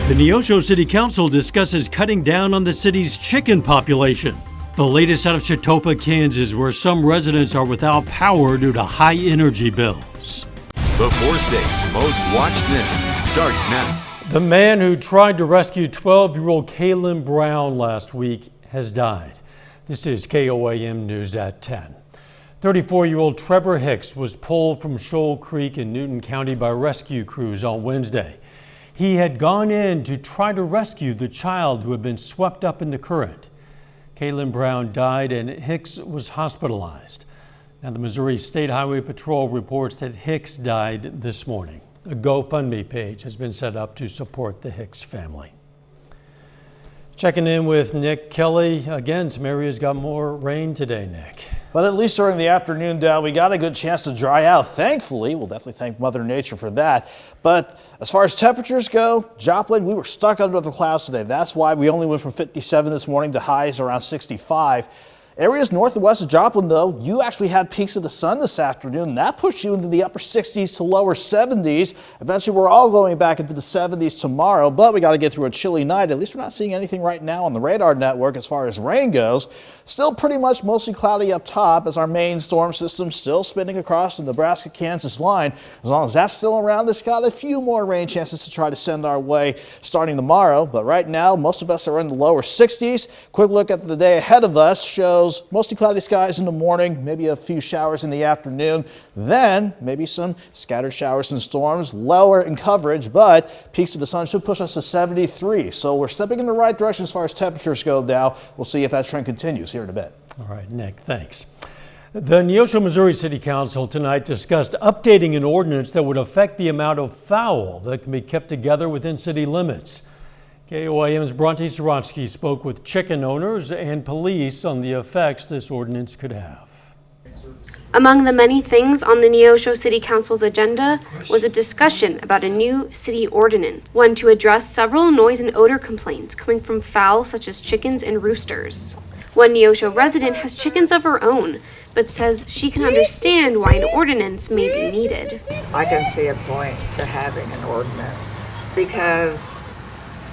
The Neosho City Council discusses cutting down on the city's chicken population. The latest out of Chetopa, Kansas, where some residents are without power due to high energy bills. The 4 states' most watched news starts now. The man who tried to rescue 12-year-old Kaylin Brown last week has died. This is KOAM News at 10. 34-year-old Trevor Hicks was pulled from Shoal Creek in Newton County by rescue crews on Wednesday. He had gone in to try to rescue the child who had been swept up in the current. Kaylin Brown died and Hicks was hospitalized. Now, the Missouri State Highway Patrol reports that Hicks died this morning. A GoFundMe page has been set up to support the Hicks family. Checking in with Nick Kelly. Again, some areas got more rain today, Nick. But at least during the afternoon, Dow, we got a good chance to dry out. Thankfully, we'll definitely thank Mother Nature for that. But as far as temperatures go, Joplin, we were stuck under the clouds today. That's why we only went from 57 this morning to highs around 65. Areas north and west of Joplin, though, you actually had peaks of the sun this afternoon. That pushed you into the upper 60s to lower 70s. Eventually, we're all going back into the 70s tomorrow, but we got to get through a chilly night. At least we're not seeing anything right now on the radar network as far as rain goes. Still pretty much mostly cloudy up top as our main storm system still spinning across the Nebraska-Kansas line. As long as that's still around, it's got a few more rain chances to try to send our way starting tomorrow. But right now, most of us are in the lower 60s. Quick look at the day ahead of us shows mostly cloudy skies in the morning, maybe a few showers in the afternoon, then maybe some scattered showers and storms, lower in coverage, but peaks of the sun should push us to 73. So we're stepping in the right direction as far as temperatures go now. We'll see if that trend continues here in a bit. All right, Nick, thanks. The Neosho, Missouri City Council tonight discussed updating an ordinance that would affect the amount of fowl that can be kept together within city limits. KOAM's Bronte Sorotsky spoke with chicken owners and police on the effects this ordinance could have. Among the many things on the Neosho City Council's agenda was a discussion about a new city ordinance, one to address several noise and odor complaints coming from fowl such as chickens and roosters. One Neosho resident has chickens of her own, but says she can understand why an ordinance may be needed. I can see a point to having an ordinance because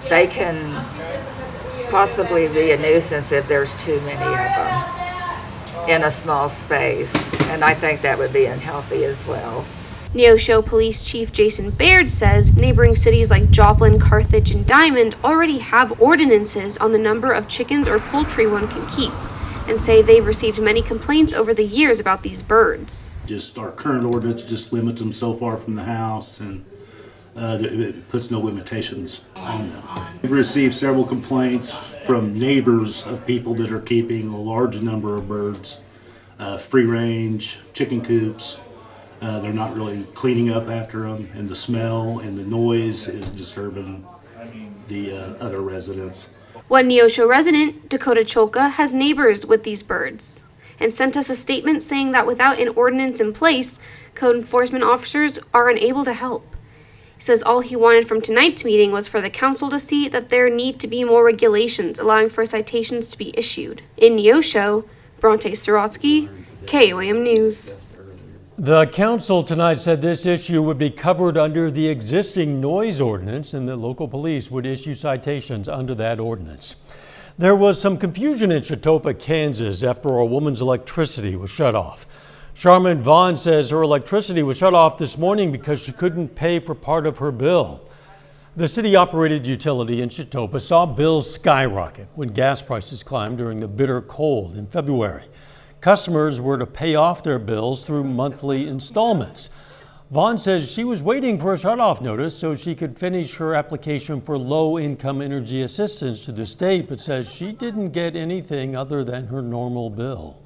they can possibly be a nuisance if there's too many of them in a small space, and I think that would be unhealthy as well. Neosho Police Chief Jason Baird says neighboring cities like Joplin, Carthage, and Diamond already have ordinances on the number of chickens or poultry one can keep, and say they've received many complaints over the years about these birds. Just our current ordinance just limits them so far from the house, and it puts no limitations on them. We've received several complaints from neighbors of people that are keeping a large number of birds, free range, chicken coops. They're not really cleaning up after them, and the smell and the noise is disturbing the other residents. One Neosho resident, Dakota Cholka, has neighbors with these birds and sent us a statement saying that without an ordinance in place, code enforcement officers are unable to help. He says all he wanted from tonight's meeting was for the council to see that there need to be more regulations allowing for citations to be issued. In Neosho, Bronte Sorotsky, KOAM News. The council tonight said this issue would be covered under the existing noise ordinance and that local police would issue citations under that ordinance. There was some confusion in Chetopa, Kansas after a woman's electricity was shut off. Charmin Vaughn says her electricity was shut off this morning because she couldn't pay for part of her bill. The city-operated utility in Chetopa saw bills skyrocket when gas prices climbed during the bitter cold in February. Customers were to pay off their bills through monthly installments. Vaughn says she was waiting for a shutoff notice so she could finish her application for low-income energy assistance to the state, but says she didn't get anything other than her normal bill.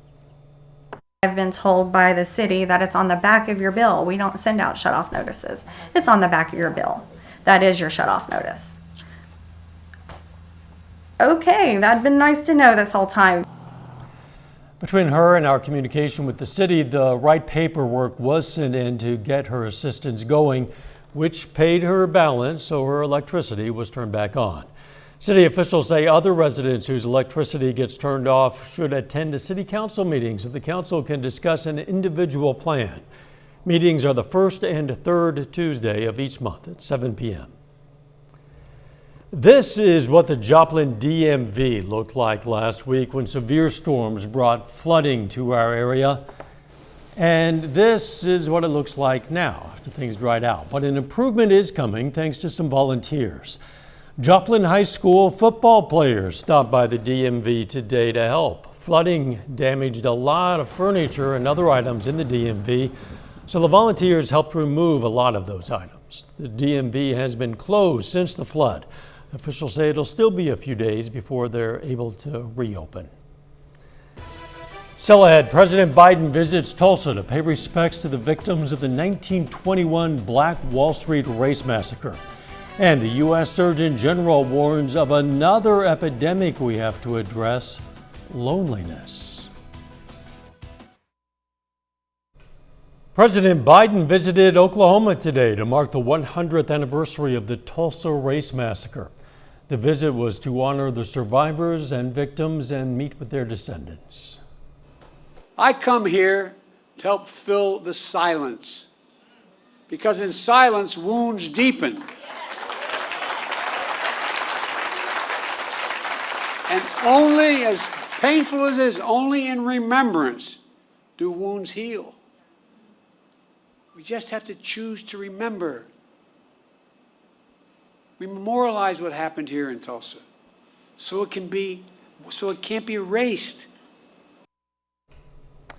I've been told by the city that it's on the back of your bill. We don't send out shutoff notices. It's on the back of your bill. That is your shutoff notice. Okay, that'd been nice to know this whole time. Between her and our communication with the city, the right paperwork was sent in to get her assistance going, which paid her balance, so her electricity was turned back on. City officials say other residents whose electricity gets turned off should attend to city council meetings so the council can discuss an individual plan. Meetings are the first and third Tuesday of each month at 7 p.m. This is what the Joplin DMV looked like last week when severe storms brought flooding to our area. And this is what it looks like now after things dried out. But an improvement is coming thanks to some volunteers. Joplin High School football players stopped by the DMV today to help. Flooding damaged a lot of furniture and other items in the DMV, so the volunteers helped remove a lot of those items. The DMV has been closed since the flood. Officials say it'll still be a few days before they're able to reopen. Still ahead, President Biden visits Tulsa to pay respects to the victims of the 1921 Black Wall Street race massacre. And the U.S. Surgeon General warns of another epidemic we have to address: loneliness. President Biden visited Oklahoma today to mark the 100th anniversary of the Tulsa race massacre. The visit was to honor the survivors and victims and meet with their descendants. I come here to help fill the silence, because in silence, wounds deepen. And only, as painful as it is, only in remembrance do wounds heal. We just have to choose to remember. We memorialize what happened here in Tulsa, so it can't be erased. The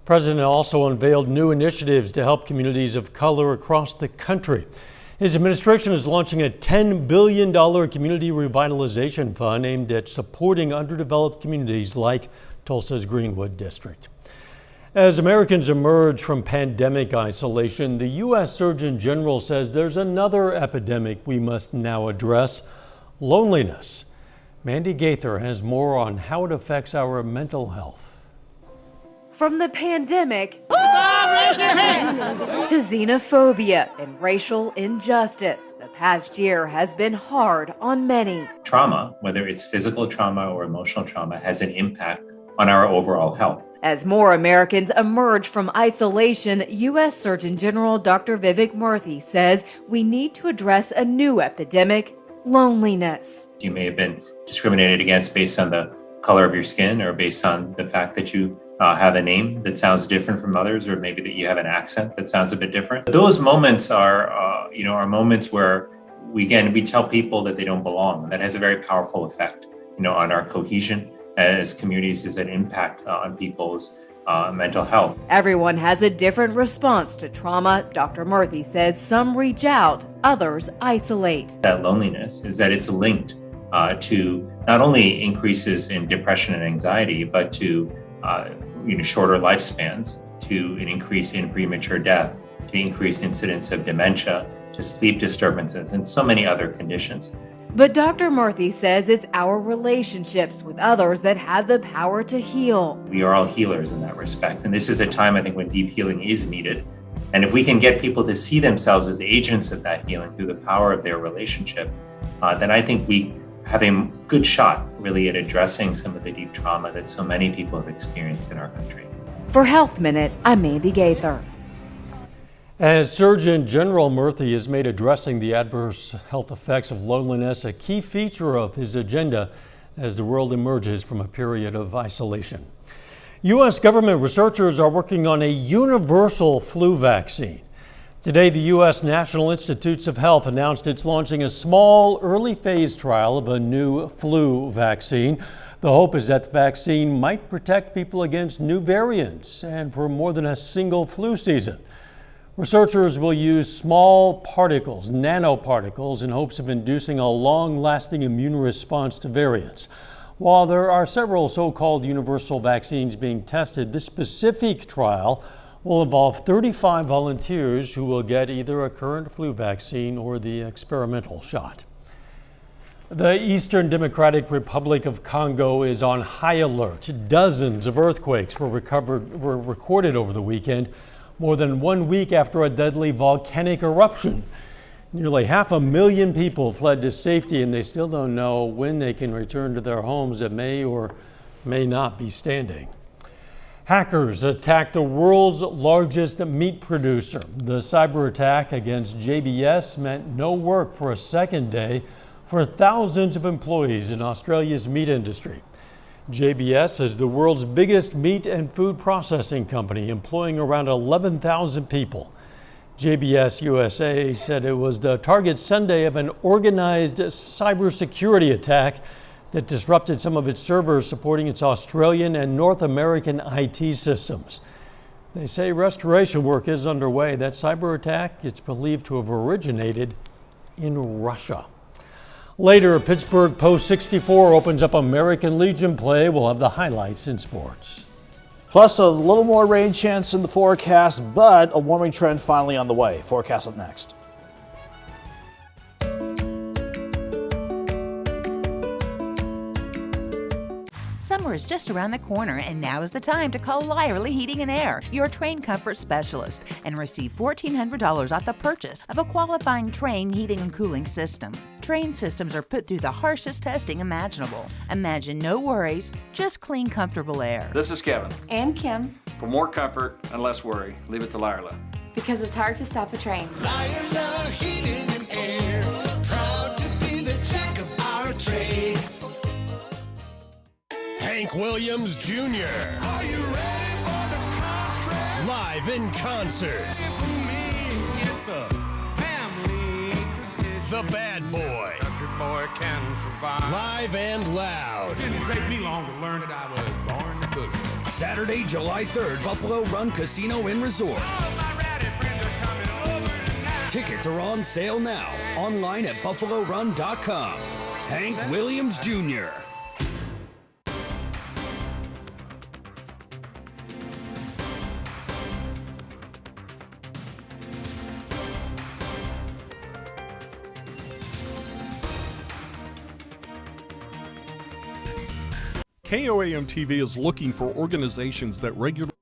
President also unveiled new initiatives to help communities of color across the country. His administration is launching a $10 billion community revitalization fund aimed at supporting underdeveloped communities like Tulsa's Greenwood District. As Americans emerge from pandemic isolation, the U.S. Surgeon General says there's another epidemic we must now address: loneliness. Mandy Gaither has more on how it affects our mental health. From the pandemic to xenophobia and racial injustice, the past year has been hard on many. Trauma, whether it's physical trauma or emotional trauma, has an impact on our overall health. As more Americans emerge from isolation, U.S. Surgeon General Dr. Vivek Murthy says we need to address a new epidemic: loneliness. You may have been discriminated against based on the color of your skin, or based on the fact that you have a name that sounds different from others, or maybe that you have an accent that sounds a bit different. Those moments are moments where we tell people that they don't belong. That has a very powerful effect, on our cohesion as communities, is an impact on people's mental health. Everyone has a different response to trauma. Dr. Murthy says some reach out, others isolate. That loneliness is that it's linked to not only increases in depression and anxiety, but to shorter lifespans, to an increase in premature death, to increased incidence of dementia, to sleep disturbances, and so many other conditions. But Dr. Murthy says it's our relationships with others that have the power to heal. We are all healers in that respect. And this is a time, I think, when deep healing is needed. And if we can get people to see themselves as agents of that healing through the power of their relationship, then I think we have a good shot really at addressing some of the deep trauma that so many people have experienced in our country. For Health Minute, I'm Mandy Gaither. As Surgeon General Murthy has made addressing the adverse health effects of loneliness a key feature of his agenda as the world emerges from a period of isolation. U.S. government researchers are working on a universal flu vaccine. Today, the U.S. National Institutes of Health announced it's launching a small early phase trial of a new flu vaccine. The hope is that the vaccine might protect people against new variants and for more than a single flu season. Researchers will use small particles, nanoparticles, in hopes of inducing a long-lasting immune response to variants. While there are several so-called universal vaccines being tested, this specific trial will involve 35 volunteers who will get either a current flu vaccine or the experimental shot. The Eastern Democratic Republic of Congo is on high alert. Dozens of earthquakes were recorded over the weekend, more than 1 week after a deadly volcanic eruption. Nearly 500,000 people fled to safety, and they still don't know when they can return to their homes that may or may not be standing. Hackers attacked the world's largest meat producer. The cyber attack against JBS meant no work for a second day for thousands of employees in Australia's meat industry. JBS is the world's biggest meat and food processing company, employing around 11,000 people. JBS USA said it was the target Sunday of an organized cybersecurity attack that disrupted some of its servers supporting its Australian and North American IT systems. They say restoration work is underway. That cyber attack, it's believed to have originated in Russia. Later, Pittsburgh Post 64 opens up American Legion play. We'll have the highlights in sports. Plus a little more rain chance in the forecast, but a warming trend finally on the way. Forecast up next. Summer is just around the corner, and now is the time to call Lyerly Heating and Air, your Trane comfort specialist, and receive $1,400 off the purchase of a qualifying Trane heating and cooling system. Trane systems are put through the harshest testing imaginable. Imagine no worries, just clean, comfortable air. This is Kevin. And Kim. For more comfort and less worry, leave it to Lyerla. Because it's hard to stop a train. Lyerla Heating and Air, proud to be the jack of our trade. Hank Williams Jr. Are you ready for the contract? Live in concert. It's a family tradition. The Bad Boy. Country boy can survive. Live and loud. Didn't take me long to learn that I was born to boogie. Saturday, July 3rd, Buffalo Run Casino and Resort. All my rowdy friends are coming over tonight. Tickets are on sale now. Online at BuffaloRun.com. Hank Williams Jr. KOAM TV is looking for organizations that regularly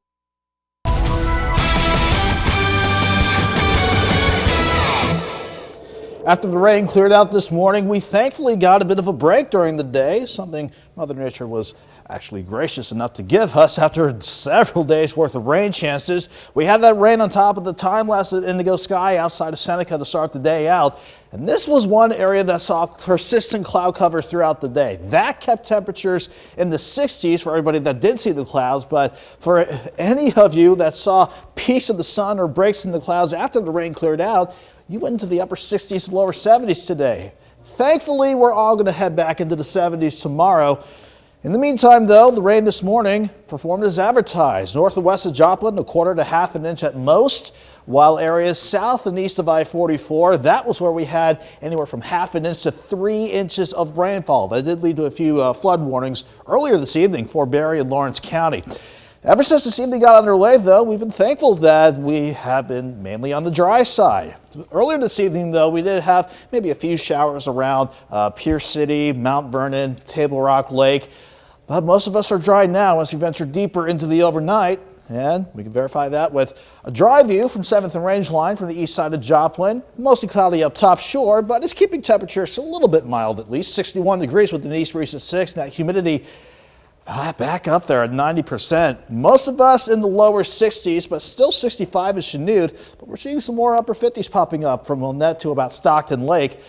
After the rain cleared out this morning, we thankfully got a bit of a break during the day, something Mother Nature was actually gracious enough to give us after several days worth of rain chances. We had that rain on top of the time-lapse indigo sky outside of Seneca to start the day out. And this was one area that saw persistent cloud cover throughout the day. That kept temperatures in the 60s for everybody that did see the clouds, but for any of you that saw peaks of the sun or breaks in the clouds after the rain cleared out, you went into the upper 60s to lower 70s today. Thankfully, we're all going to head back into the 70s tomorrow. In the meantime, though, the rain this morning performed as advertised. North and west of Joplin, 1/4 to 1/2 an inch at most, while areas south and east of I-44, that was where we had anywhere from 1/2 an inch to 3 inches of rainfall. That did lead to a few flood warnings earlier this evening for Berry and Lawrence County. Ever since this evening got underway, though, we've been thankful that we have been mainly on the dry side. Earlier this evening, though, we did have maybe a few showers around Pierce City, Mount Vernon, Table Rock Lake. But most of us are dry now as we venture deeper into the overnight. And we can verify that with a dry view from 7th and Range Line from the east side of Joplin. Mostly cloudy up top shore, but it's keeping temperatures a little bit mild at least. 61 degrees with an east breeze at 6. That humidity back up there at 90%. Most of us in the lower 60s, but still 65 in Chanute. But we're seeing some more upper 50s popping up from Wilmette to about Stockton Lake.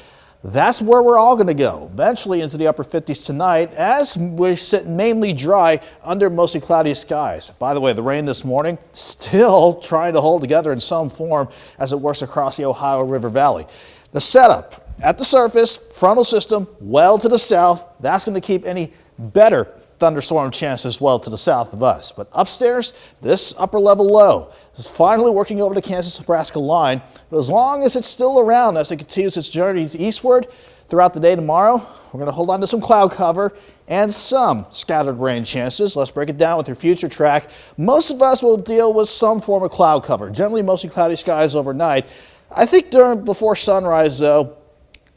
That's where we're all going to go, eventually into the upper 50s tonight as we sit mainly dry under mostly cloudy skies. By the way, the rain this morning still trying to hold together in some form as it works across the Ohio River Valley. The setup at the surface, frontal system well to the south, that's going to keep any better thunderstorm chances well to the south of us. But upstairs, this upper level low is finally working over the Kansas-Nebraska line. But as long as it's still around as it continues its journey eastward throughout the day tomorrow, we're going to hold on to some cloud cover and some scattered rain chances. Let's break it down with your future track. Most of us will deal with some form of cloud cover, generally mostly cloudy skies overnight. I think before sunrise, though,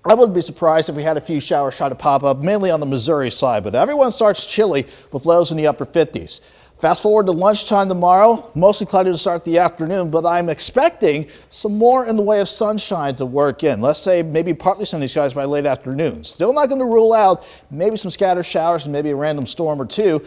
I wouldn't be surprised if we had a few showers try to pop up, mainly on the Missouri side, but everyone starts chilly with lows in the upper 50s. Fast forward to lunchtime tomorrow, mostly cloudy to start the afternoon, but I'm expecting some more in the way of sunshine to work in. Let's say maybe partly sunny skies by late afternoon. Still not going to rule out maybe some scattered showers and maybe a random storm or two,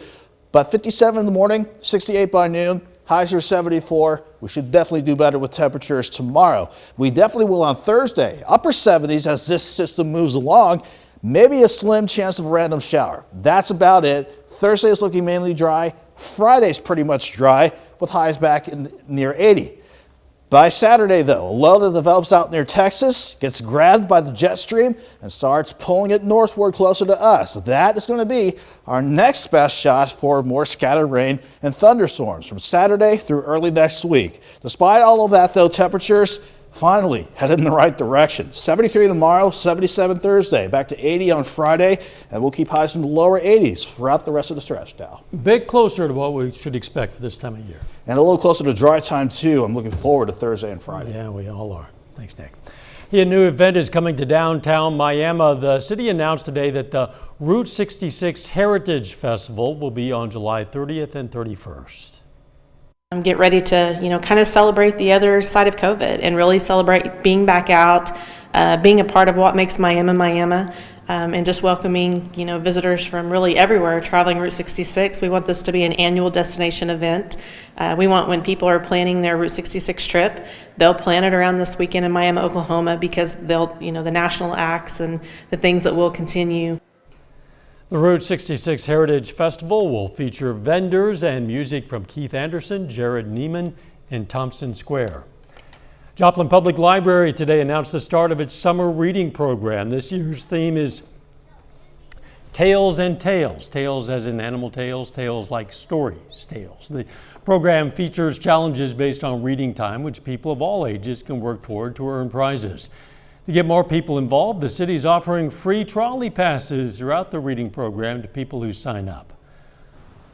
but 57 in the morning, 68 by noon. Highs are 74. We should definitely do better with temperatures tomorrow. We definitely will on Thursday. Upper 70s as this system moves along. Maybe a slim chance of a random shower. That's about it. Thursday is looking mainly dry. Friday's pretty much dry with highs back in near 80. By Saturday, though, a low that develops out near Texas gets grabbed by the jet stream and starts pulling it northward closer to us. That is going to be our next best shot for more scattered rain and thunderstorms from Saturday through early next week. Despite all of that, though, temperatures finally headed in the right direction. 73 tomorrow, 77 Thursday, back to 80 on Friday, and we'll keep highs in the lower 80s throughout the rest of the stretch now. A bit closer to what we should expect for this time of year. And a little closer to dry time, too. I'm looking forward to Thursday and Friday. Yeah, we all are. Thanks, Nick. A new event is coming to downtown Miami. The city announced today that the Route 66 Heritage Festival will be on July 30th and 31st. Get ready to, kind of celebrate the other side of COVID and really celebrate being back out, being a part of what makes Miami, Miami, and just welcoming, visitors from really everywhere traveling Route 66. We want this to be an annual destination event. We want when people are planning their Route 66 trip, they'll plan it around this weekend in Miami, Oklahoma, because they'll, the national acts and the things that will continue. The Route 66 Heritage Festival will feature vendors and music from Keith Anderson, Jared Neiman, and Thompson Square. Joplin Public Library today announced the start of its summer reading program. This year's theme is Tales and Tales. Tales as in animal tales, tales like stories, tales. The program features challenges based on reading time, which people of all ages can work toward to earn prizes. To get more people involved, the city is offering free trolley passes throughout the reading program to people who sign up.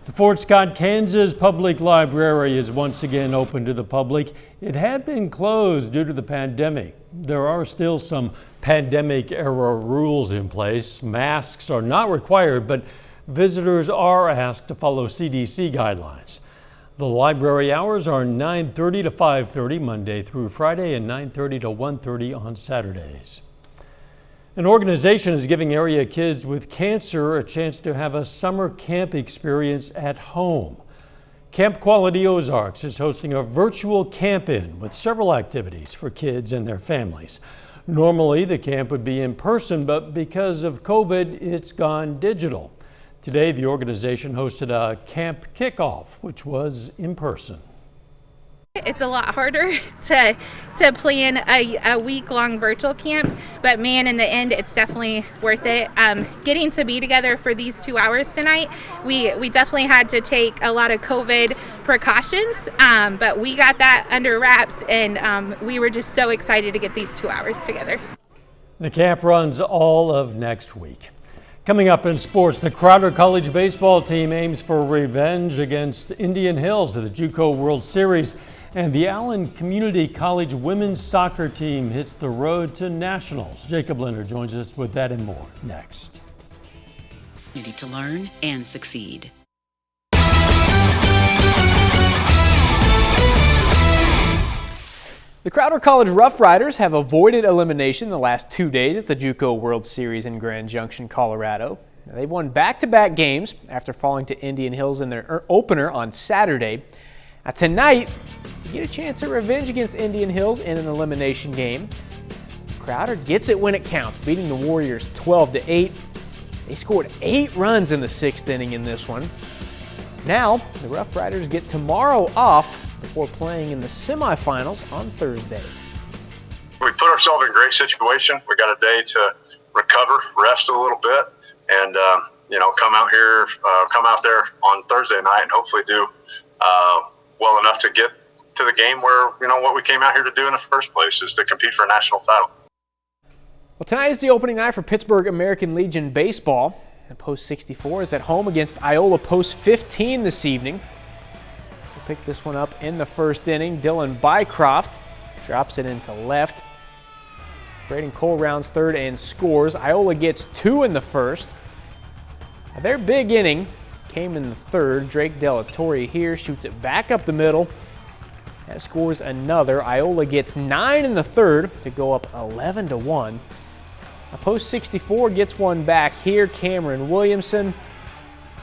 The Fort Scott, Kansas Public Library is once again open to the public. It had been closed due to the pandemic. There are still some pandemic-era rules in place. Masks are not required, but visitors are asked to follow CDC guidelines. The library hours are 9:30 to 5:30 Monday through Friday and 9:30 to 1:30 on Saturdays. An organization is giving area kids with cancer a chance to have a summer camp experience at home. Camp Quality Ozarks is hosting a virtual camp-in with several activities for kids and their families. Normally, the camp would be in person, but because of COVID, it's gone digital. Today, the organization hosted a camp kickoff, which was in person. It's a lot harder to plan a week-long virtual camp, but man, in the end, it's definitely worth it. Getting to be together for these 2 hours tonight, we definitely had to take a lot of COVID precautions, but we got that under wraps, and we were just so excited to get these 2 hours together. The camp runs all of next week. Coming up in sports, the Crowder College baseball team aims for revenge against Indian Hills at the JUCO World Series, and the Allen Community College women's soccer team hits the road to nationals. Jacob Linder joins us with that and more next. You need to learn and succeed. The Crowder College Rough Riders have avoided elimination the last 2 days at the JUCO World Series in Grand Junction, Colorado. They've won back-to-back games after falling to Indian Hills in their opener on Saturday. Tonight, you get a chance at revenge against Indian Hills in an elimination game. Crowder gets it when it counts, beating the Warriors 12-8. They scored 8 runs in the 6th inning in this one. Now, the Rough Riders get tomorrow off before playing in the semifinals on Thursday. We put ourselves in a great situation. We got a day to recover, rest a little bit, and come out there on Thursday night and hopefully do well enough to get to the game where what we came out here to do in the first place is to compete for a national title. Well, tonight is the opening night for Pittsburgh American Legion baseball. The Post 64 is at home against Iola Post 15 this evening. We'll pick this one up in the first inning. Dylan Bycroft drops it into left. Braden Cole rounds third and scores. Iola gets 2 in the first. Now, their big inning came in the third. Drake Delatorre here shoots it back up the middle. That scores another. Iola gets 9 in the third to go up 11-1. Post 64 gets one back here. Cameron Williamson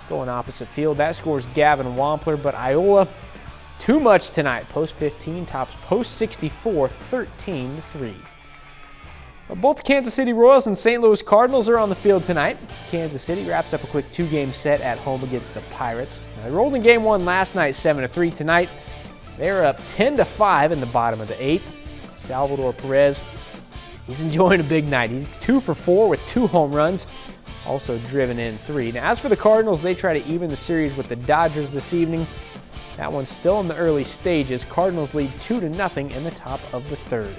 going opposite field. That scores Gavin Wampler, but Iola too much tonight. Post 15 tops Post 64 13-3. Both the Kansas City Royals and St. Louis Cardinals are on the field tonight. Kansas City wraps up a quick 2-game set at home against the Pirates. They rolled in Game 1 last night, 7-3. Tonight, they're up 10-5 in the bottom of the 8th. Salvador Perez, he's enjoying a big night. He's 2 for 4 with 2 home runs, also driven in 3. Now, as for the Cardinals, they try to even the series with the Dodgers this evening. That one's still in the early stages. Cardinals lead 2-0 in the top of the 3rd.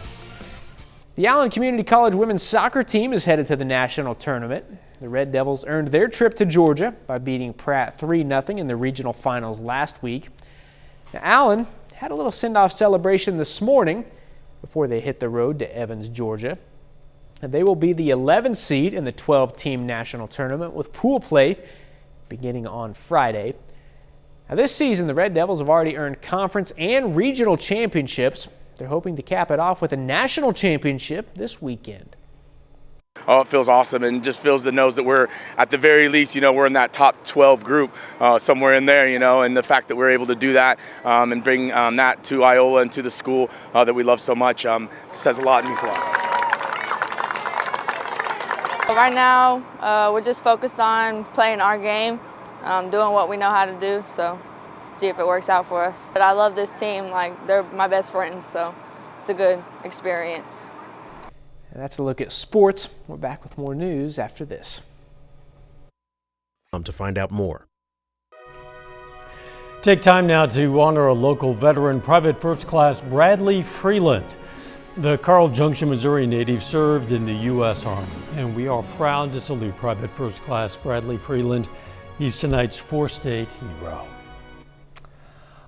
The Allen Community College women's soccer team is headed to the national tournament. The Red Devils earned their trip to Georgia by beating Pratt 3-0 in the regional finals last week. Now, Allen had a little send-off celebration this morning before they hit the road to Evans, Georgia. And they will be the 11th seed in the 12-team national tournament with pool play beginning on Friday. Now, this season, the Red Devils have already earned conference and regional championships. They're hoping to cap it off with a national championship this weekend. Oh, it feels awesome, and just feels the nose that we're, at the very least, we're in that top 12 group, somewhere in there, and the fact that we're able to do that and bring that to Iola and to the school that we love so much says a lot and means a lot. Right now, we're just focused on playing our game, doing what we know how to do, so see if it works out for us. But I love this team, they're my best friends, so it's a good experience. And that's a look at sports. We're back with more news after this. To find out more. Take time now to honor a local veteran, Private First Class Bradley Freeland. The Carl Junction, Missouri native served in the U.S. Army, and we are proud to salute Private First Class Bradley Freeland. He's tonight's four-state hero.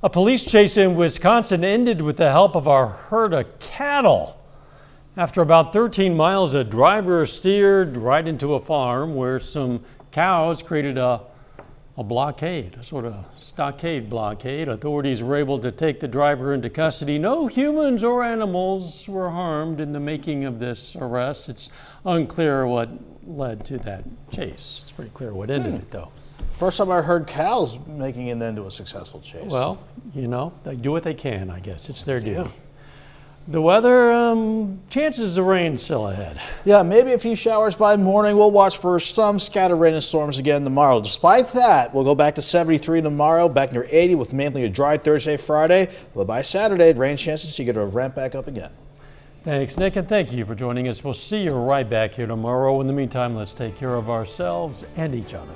A police chase in Wisconsin ended with the help of a herd of cattle. After about 13 miles, a driver steered right into a farm where some cows created a blockade, a sort of stockade blockade. Authorities were able to take the driver into custody. No humans or animals were harmed in the making of this arrest. It's unclear what led to that chase. It's pretty clear what ended it, though. First time I heard cows making it into a successful chase. Well, they do what they can, I guess. It's their duty. The weather, chances of rain still ahead. Yeah, maybe a few showers by morning. We'll watch for some scattered rain and storms again tomorrow. Despite that, we'll go back to 73 tomorrow, back near 80 with mainly a dry Thursday, Friday. But by Saturday, rain chances to get a ramp back up again. Thanks, Nick, and thank you for joining us. We'll see you right back here tomorrow. In the meantime, let's take care of ourselves and each other.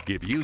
If you